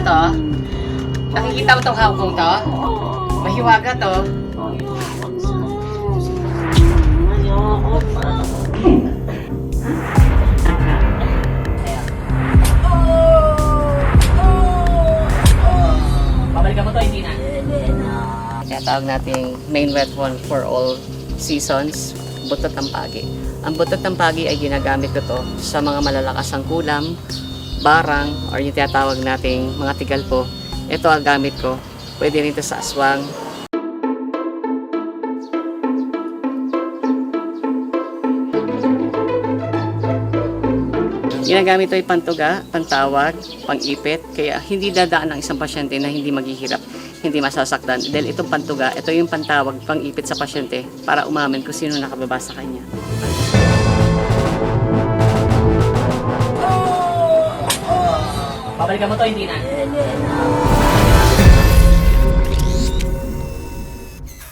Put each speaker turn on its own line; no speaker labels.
to? Nakikita mo tong hawak kong to? Mahiwaga to.
Ayoko pa.
Babalikan mo to, hindi na. Tinatawag natin main weapon for all seasons, butot ng pagi. Ang butot ng pagi ay ginagamit ko to sa mga malalakas ang kulam, barang, or yung tinatawag nating mga tigalpo. Ito ang gamit ko. Pwede rin ito sa aswang. Ginagamit ito ay pantuga, pantawag, pang-ipit. Kaya hindi dadaan ang isang pasyente na hindi maghihirap, hindi masasaktan. Dahil itong pantuga, ito yung pantawag, pang-ipit sa pasyente para umamin kung sino nakababa sa kanya. Babalikan mo to, hindi na.